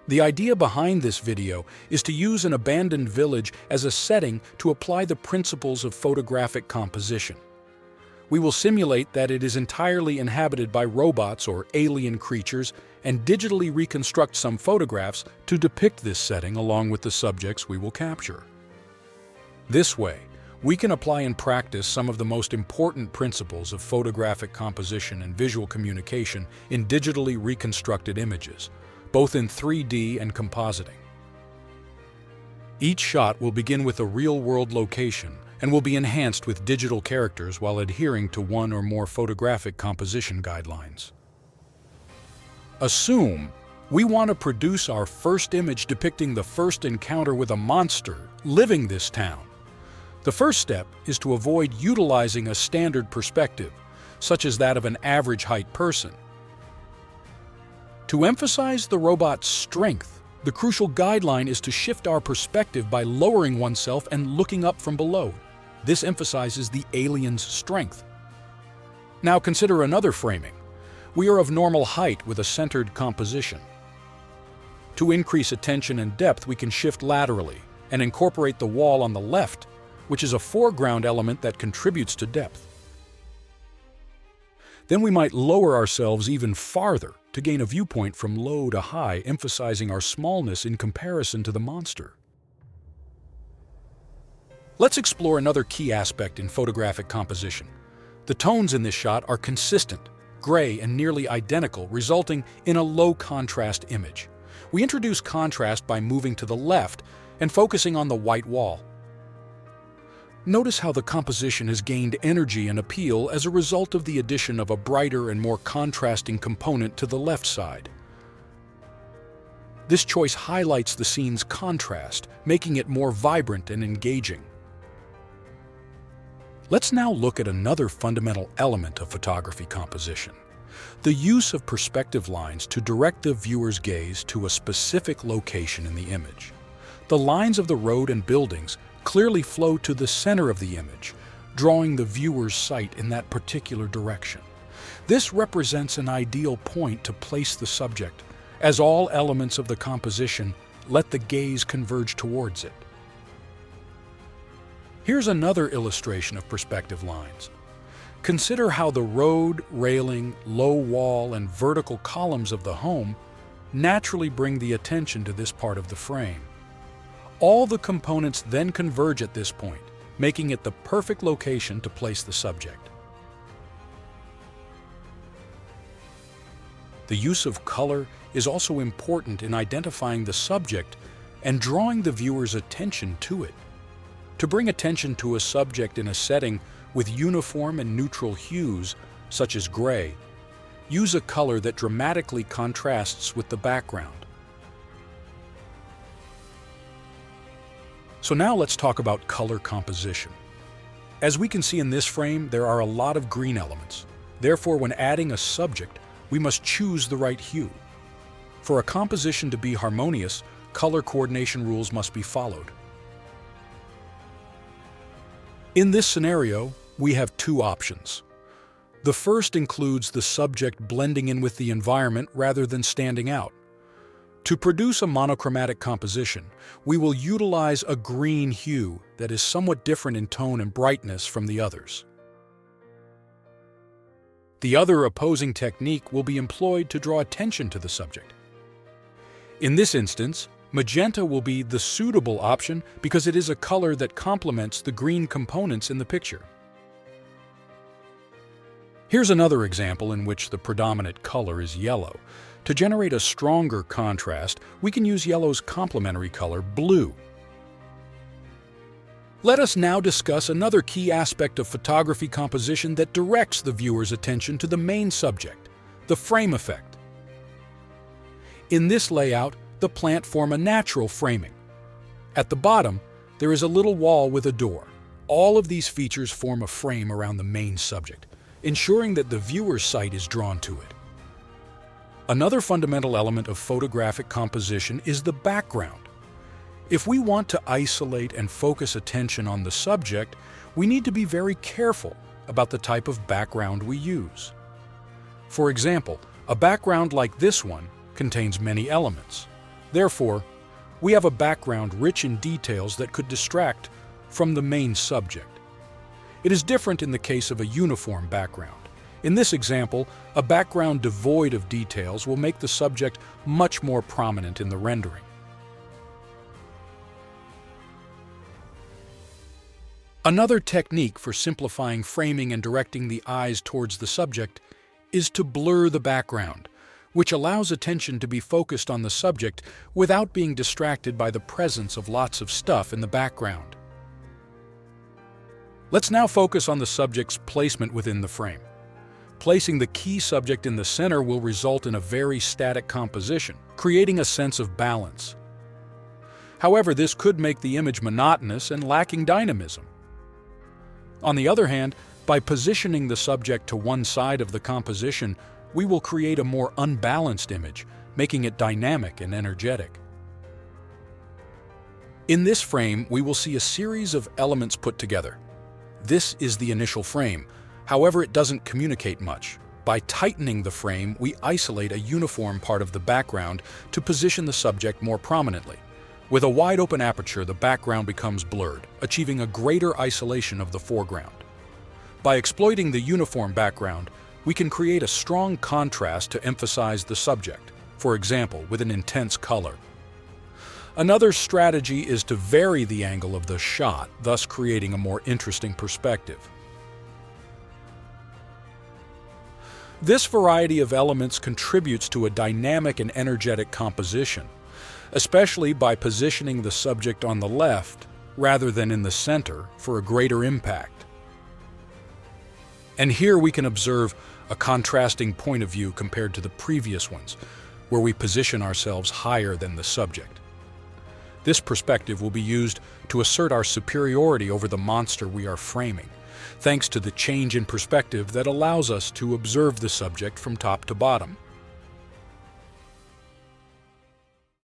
The idea behind this video is to use an abandoned village as a setting to apply the principles of photographic composition. We will simulate that it is entirely inhabited by robots or alien creatures and digitally reconstruct some photographs to depict this setting along with the subjects we will capture. This way, we can apply in practice some of the most important principles of photographic composition and visual communication in digitally reconstructed images, both in 3D and compositing. Each shot will begin with a real-world location and will be enhanced with digital characters while adhering to one or more photographic composition guidelines. Assume we want to produce our first image depicting the first encounter with a monster living this town. The first step is to avoid utilizing a standard perspective, such as that of an average-height person. To emphasize the robot's strength, the crucial guideline is to shift our perspective by lowering oneself and looking up from below. This emphasizes the alien's strength. Now consider another framing. We are of normal height with a centered composition. To increase attention and depth, we can shift laterally and incorporate the wall on the left, which is a foreground element that contributes to depth. Then we might lower ourselves even farther to gain a viewpoint from low to high, emphasizing our smallness in comparison to the monster. Let's explore another key aspect in photographic composition. The tones in this shot are consistent, gray, and nearly identical, resulting in a low-contrast image. We introduce contrast by moving to the left and focusing on the white wall. Notice how the composition has gained energy and appeal as a result of the addition of a brighter and more contrasting component to the left side. This choice highlights the scene's contrast, making it more vibrant and engaging. Let's now look at another fundamental element of photography composition: the use of perspective lines to direct the viewer's gaze to a specific location in the image. The lines of the road and buildings clearly flow to the center of the image, drawing the viewer's sight in that particular direction. This represents an ideal point to place the subject, as all elements of the composition let the gaze converge towards it. Here's another illustration of perspective lines. Consider how the road, railing, low wall, and vertical columns of the home naturally bring the attention to this part of the frame. All the components then converge at this point, making it the perfect location to place the subject. The use of color is also important in identifying the subject and drawing the viewer's attention to it. To bring attention to a subject in a setting with uniform and neutral hues, such as gray, use a color that dramatically contrasts with the background. So now let's talk about color composition. As we can see in this frame, there are a lot of green elements. Therefore, when adding a subject, we must choose the right hue. For a composition to be harmonious, color coordination rules must be followed. In this scenario, we have two options. The first includes the subject blending in with the environment rather than standing out. To produce a monochromatic composition, we will utilize a green hue that is somewhat different in tone and brightness from the others. The other opposing technique will be employed to draw attention to the subject. In this instance, magenta will be the suitable option because it is a color that complements the green components in the picture. Here's another example in which the predominant color is yellow. To generate a stronger contrast, we can use yellow's complementary color, blue. Let us now discuss another key aspect of photography composition that directs the viewer's attention to the main subject, the frame effect. In this layout, the plant form a natural framing. At the bottom, there is a little wall with a door. All of these features form a frame around the main subject, ensuring that the viewer's sight is drawn to it. Another fundamental element of photographic composition is the background. If we want to isolate and focus attention on the subject, we need to be very careful about the type of background we use. For example, a background like this one contains many elements. Therefore, we have a background rich in details that could distract from the main subject. It is different in the case of a uniform background. In this example, a background devoid of details will make the subject much more prominent in the rendering. Another technique for simplifying framing and directing the eyes towards the subject is to blur the background, which allows attention to be focused on the subject without being distracted by the presence of lots of stuff in the background. Let's now focus on the subject's placement within the frame. Placing the key subject in the center will result in a very static composition, creating a sense of balance. However, this could make the image monotonous and lacking dynamism. On the other hand, by positioning the subject to one side of the composition, we will create a more unbalanced image, making it dynamic and energetic. In this frame, we will see a series of elements put together. This is the initial frame. However, it doesn't communicate much. By tightening the frame, we isolate a uniform part of the background to position the subject more prominently. With a wide-open aperture, the background becomes blurred, achieving a greater isolation of the foreground. By exploiting the uniform background, we can create a strong contrast to emphasize the subject, for example, with an intense color. Another strategy is to vary the angle of the shot, thus creating a more interesting perspective. This variety of elements contributes to a dynamic and energetic composition, especially by positioning the subject on the left rather than in the center for a greater impact. And here we can observe a contrasting point of view compared to the previous ones, where we position ourselves higher than the subject. This perspective will be used to assert our superiority over the monster we are framing, thanks to the change in perspective that allows us to observe the subject from top to bottom.